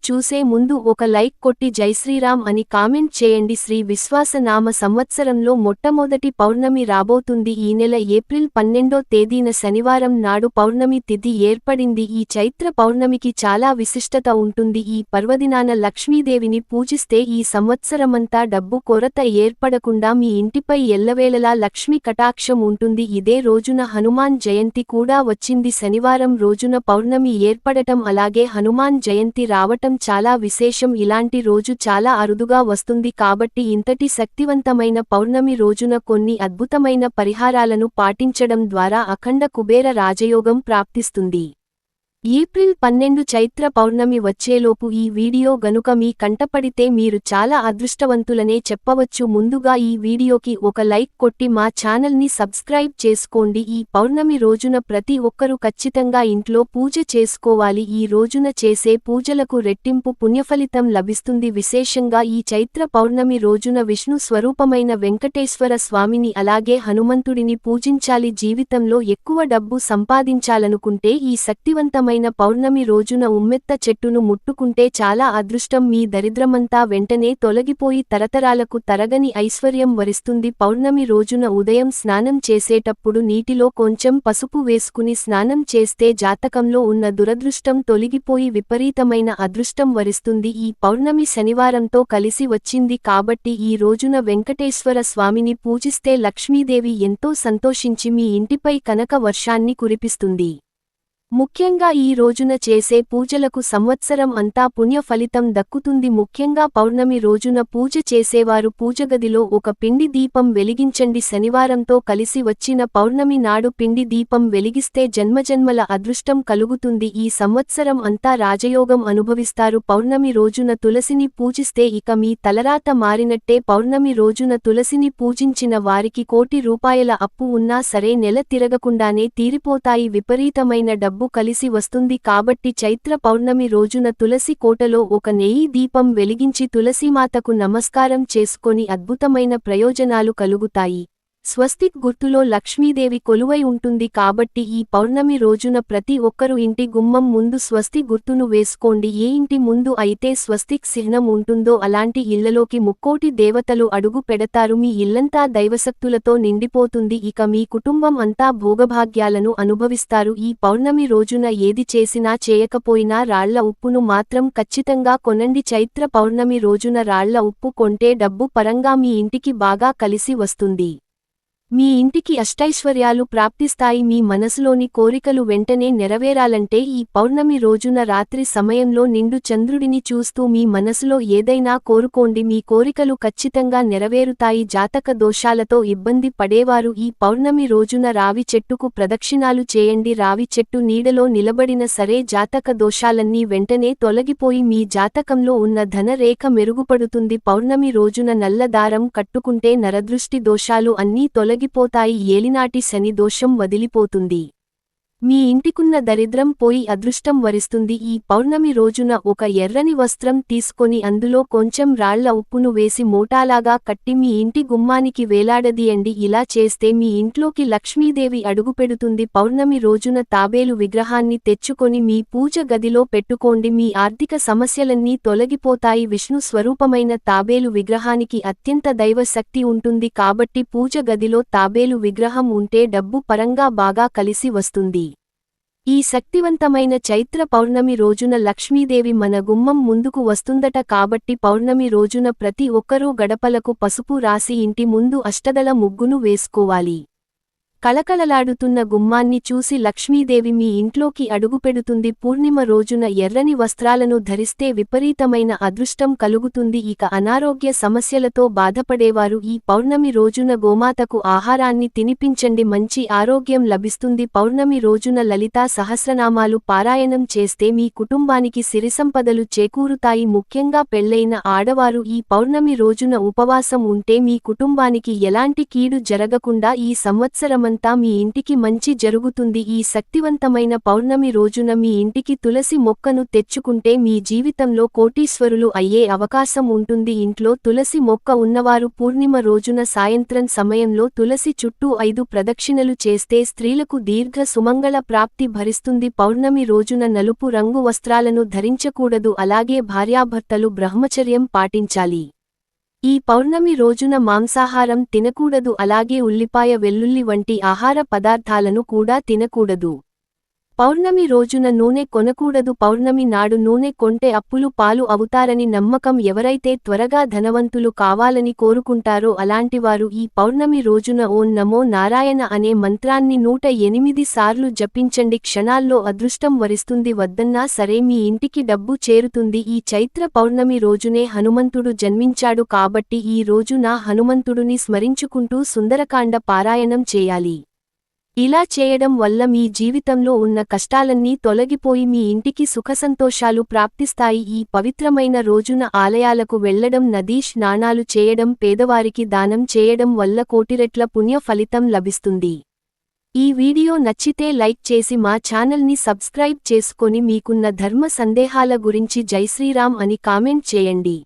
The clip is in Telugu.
చూసే ముందు ఒక లైక్ కొట్టి జైశ్రీరామ్ అని కామెంట్ చేయండి. శ్రీ విశ్వాసనామ సంవత్సరంలో మొట్టమొదటి పౌర్ణమి రాబోతుంది. ఈ నెల ఏప్రిల్ 12వ తేదీన శనివారం నాడు పౌర్ణమి తిథి ఏర్పడింది. ఈ చైత్ర పౌర్ణమికి చాలా విశిష్టత ఉంటుంది. ఈ పర్వదినాన లక్ష్మీదేవిని పూజిస్తే ఈ సంవత్సరమంతా డబ్బు కొరత ఏర్పడకుండా మీ ఇంటిపై ఎల్లవేళలా లక్ష్మీ కటాక్షం ఉంటుంది. ఇదే రోజున హనుమాన్ జయంతి కూడా వచ్చింది. శనివారం రోజున పౌర్ణమి ఏర్పడటం అలాగే హనుమాన్ జయంతి రావటం చాలా విశేషం. ఇలాంటి రోజు చాలా అరుదుగా వస్తుంది కాబట్టి ఇంతటి శక్తివంతమైన పౌర్ణమి రోజున కొన్ని అద్భుతమైన పరిహారాలను పాటించడం ద్వారా అఖండ కుబేర రాజయోగం ప్రాప్తిస్తుంది. ఏప్రిల్ 12 చైత్ర పౌర్ణమి వచ్చేలోపు ఈ వీడియో గనుక మీ కంటపడితే మీరు చాలా అదృష్టవంతులనే చెప్పవచ్చు. ముందుగా ఈ వీడియోకి ఒక లైక్ కొట్టి మా ఛానల్ని సబ్స్క్రైబ్ చేసుకోండి. ఈ పౌర్ణమి రోజున ప్రతి ఒక్కరూ ఖచ్చితంగా ఇంట్లో పూజ చేసుకోవాలి. ఈ రోజున చేసే పూజలకు రెట్టింపు పుణ్యఫలితం లభిస్తుంది. విశేషంగా ఈ చైత్ర పౌర్ణమి రోజున విష్ణు స్వరూపమైన వెంకటేశ్వర స్వామిని అలాగే హనుమంతుడిని పూజించాలి. జీవితంలో ఎక్కువ డబ్బు సంపాదించాలనుకుంటే ఈ శక్తివంతమైన పౌర్ణమి రోజున ఉమ్మెత్త చెట్టును ముట్టుకుంటే చాలా అదృష్టం. మీ దరిద్రమంతా వెంటనే తొలగిపోయి తరతరాలకు తరగని ఐశ్వర్యం వరిస్తుంది. పౌర్ణమి రోజున ఉదయం స్నానం చేసేటప్పుడు నీటిలో కొంచెం పసుపు వేసుకుని స్నానం చేస్తే జాతకంలో ఉన్న దురదృష్టం తొలగిపోయి విపరీతమైన అదృష్టం వరిస్తుంది. ఈ పౌర్ణమి శనివారంతో కలిసి వచ్చింది కాబట్టి ఈ రోజున వెంకటేశ్వర స్వామిని పూజిస్తే లక్ష్మీదేవి ఎంతో సంతోషించి మీ ఇంటిపై కనక వర్షాన్ని కురిపిస్తుంది. ముఖ్యంగా ఈ రోజున చేసే పూజలకు సంవత్సరం అంతా పుణ్య ఫలితం దక్కుతుంది. ముఖ్యంగా పౌర్ణమి రోజున పూజ చేసేవారు పూజగదిలో ఒక పిండి దీపం వెలిగించండి. శనివారంతో కలిసి వచ్చిన పౌర్ణమి నాడు పిండి దీపం వెలిగిస్తే జన్మజన్మల అదృష్టం కలుగుతుంది. ఈ సంవత్సరం అంతా రాజయోగం అనుభవిస్తారు. పౌర్ణమి రోజున తులసిని పూజిస్తే ఇక మీ తలరాత మారినట్టే. పౌర్ణమి రోజున తులసిని పూజించిన వారికి కోటి రూపాయల అప్పు ఉన్నా సరే నెల తిరగకుండానే తీరిపోతాయి. విపరీతమైన డబ్బు కలిసి వస్తుంది కాబట్టి చైత్ర పౌర్ణమి రోజున తులసి కోటలో ఒక నెయ్యి దీపం వెలిగించి తులసీమాతకు నమస్కారం చేసుకొని అద్భుతమైన ప్రయోజనాలు కలుగుతాయి. స్వస్తిక్ గుర్తులో లక్ష్మీదేవి కొలువై ఉంటుంది కాబట్టి ఈ పౌర్ణమి రోజున ప్రతి ఒక్కరూ ఇంటి గుమ్మం ముందు స్వస్తి గుర్తును వేసుకోండి. ఏ ఇంటి ముందు అయితే స్వస్తిక్ చిహ్నం ఉంటుందో అలాంటి ఇళ్లలోకి ముక్కోటి దేవతలు అడుగు పెడతారు. మీ ఇల్లంతా దైవశక్తులతో నిండిపోతుంది. ఇక మీ కుటుంబం అంతా భోగభాగ్యాలను అనుభవిస్తారు. ఈ పౌర్ణమి రోజున ఏది చేసినా చేయకపోయినా రాళ్ల ఉప్పును మాత్రం ఖచ్చితంగా కొనండి. చైత్ర పౌర్ణమి రోజున రాళ్ల ఉప్పు కొంటే డబ్బు పరంగా మీ ఇంటికి బాగా కలిసి వస్తుంది. మీ ఇంటికి అష్టైశ్వర్యాలు ప్రాప్తిస్తాయి. మీ మనసులోని కోరికలు వెంటనే నెరవేరాలంటే ఈ పౌర్ణమి రోజున రాత్రి సమయంలో నిండు చంద్రుడిని చూస్తూ మీ మనసులో ఏదైనా కోరుకోండి. మీ కోరికలు ఖచ్చితంగా నెరవేరుతాయి. జాతక దోషాలతో ఇబ్బంది పడేవారు ఈ పౌర్ణమి రోజున రావి చెట్టుకు ప్రదక్షిణాలు చేయండి. రావి చెట్టు నీడలో నిలబడిన సరే జాతక దోషాలన్నీ వెంటనే తొలగిపోయి మీ జాతకంలో ఉన్న ధన రేఖ మెరుగుపడుతుంది. పౌర్ణమి రోజున నల్ల దారం కట్టుకుంటే నరదృష్టి దోషాలు అన్నీ తొలగిపోతాయి. ఏలినాటి శని దోషం వదిలిపోతుంది. మీ ఇంటికున్న దరిద్రం పోయి అదృష్టం వరిస్తుంది. ఈ పౌర్ణమి రోజున ఒక ఎర్రని వస్త్రం తీసుకొని అందులో కొంచెం రాళ్ల ఉప్పును వేసి మూటాలాగా కట్టి మీ ఇంటి గుమ్మానికి వేలాడదీయండి. ఇలా చేస్తే మీ ఇంట్లోకి లక్ష్మీదేవి అడుగుపెడుతుంది. పౌర్ణమి రోజున తాబేలు విగ్రహాన్ని తెచ్చుకొని మీ పూజ గదిలో పెట్టుకోండి. మీ ఆర్థిక సమస్యలన్నీ తొలగిపోతాయి. విష్ణు స్వరూపమైన తాబేలు విగ్రహానికి అత్యంత దైవ శక్తి ఉంటుంది కాబట్టి పూజ గదిలో తాబేలు విగ్రహం ఉంటే డబ్బు పరంగా బాగా కలిసి వస్తుంది. ఈ శక్తివంతమైన చైత్ర పౌర్ణమి రోజున లక్ష్మీదేవి మన గుమ్మం ముందుకు వస్తుందట కాబట్టి పౌర్ణమి రోజున ప్రతి ఒక్కరూ గడపలకు పసుపు రాసి ఇంటి ముందు అష్టదళ ముగ్గును వేసుకోవాలి. కళకళలాడుతున్న గుమ్మాన్ని చూసి లక్ష్మీదేవి మీ ఇంట్లోకి అడుగుపెడుతుంది. పూర్ణిమ రోజున ఎర్రని వస్త్రాలను ధరిస్తే విపరీతమైన అదృష్టం కలుగుతుంది. ఇక అనారోగ్య సమస్యలతో బాధపడేవారు ఈ పౌర్ణమి రోజున గోమాతకు ఆహారాన్ని తినిపించండి. మంచి ఆరోగ్యం లభిస్తుంది. పౌర్ణమి రోజున లలితా సహస్రనామాలు పారాయణం చేస్తే మీ కుటుంబానికి సిరిసంపదలు చేకూరుతాయి. ముఖ్యంగా పెళ్లైన ఆడవారు ఈ పౌర్ణమి రోజున ఉపవాసం ఉంటే మీ కుటుంబానికి ఎలాంటి కీడు జరగకుండా ఈ సంవత్సరమంతా రోజంతా మీ ఇంటికి మంచి జరుగుతుంది. ఈ శక్తివంతమైన పౌర్ణమి రోజున మీ ఇంటికి తులసి మొక్కను తెచ్చుకుంటే మీ జీవితంలో కోటీశ్వరులు అయ్యే అవకాశం ఉంటుంది. ఇంట్లో తులసి మొక్క ఉన్నవారు పూర్ణిమ రోజున సాయంత్రం సమయంలో తులసి చుట్టూ 5 ప్రదక్షిణలు చేస్తే స్త్రీలకు దీర్ఘ సుమంగళ ప్రాప్తి భరిస్తుంది. పౌర్ణమి రోజున నలుపు రంగు వస్త్రాలను ధరించకూడదు. అలాగే భార్యాభర్తలు బ్రహ్మచర్యం పాటించాలి. ఈ పౌర్ణమి రోజున మాంసాహారం తినకూడదు. అలాగే ఉల్లిపాయ వెల్లుల్లి వంటి ఆహార పదార్థాలను కూడా తినకూడదు. పౌర్ణమి రోజున నూనె కొనకూడదు. పౌర్ణమి నాడు నూనె కొంటే అప్పులు పాలు అవుతారని నమ్మకం. ఎవరైతే త్వరగా ధనవంతులు కావాలని కోరుకుంటారో అలాంటివారు ఈ పౌర్ణమి రోజున ఓం నమో నారాయణ అనే మంత్రాన్ని 108 సార్లు జపించండి. క్షణాల్లో అదృష్టం వరిస్తుంది. వద్దన్నా సరే మీ ఇంటికి డబ్బు చేరుతుంది. ఈ చైత్ర పౌర్ణమి రోజునే హనుమంతుడు జన్మించాడు కాబట్టి ఈ రోజున హనుమంతుడుని స్మరించుకుంటూ సుందరకాండ పారాయణం చేయాలి. ఇలా చేయడం వల్ల మీ జీవితంలో ఉన్న కష్టాలన్నీ తొలగిపోయి మీ ఇంటికి సుఖసంతోషాలు ప్రాప్తిస్తాయి. ఈ పవిత్రమైన రోజున ఆలయాలకు వెళ్లడం, నదీ స్నానాలు చేయడం, పేదవారికి దానం చేయడం వల్ల కోటిరెట్ల పుణ్య ఫలితం లభిస్తుంది. ఈ వీడియో నచ్చితే లైక్ చేసి మా ఛానల్ని సబ్స్క్రైబ్ చేసుకొని మీకున్న ధర్మ సందేహాల గురించి జై శ్రీరామ్ అని కామెంట్ చేయండి.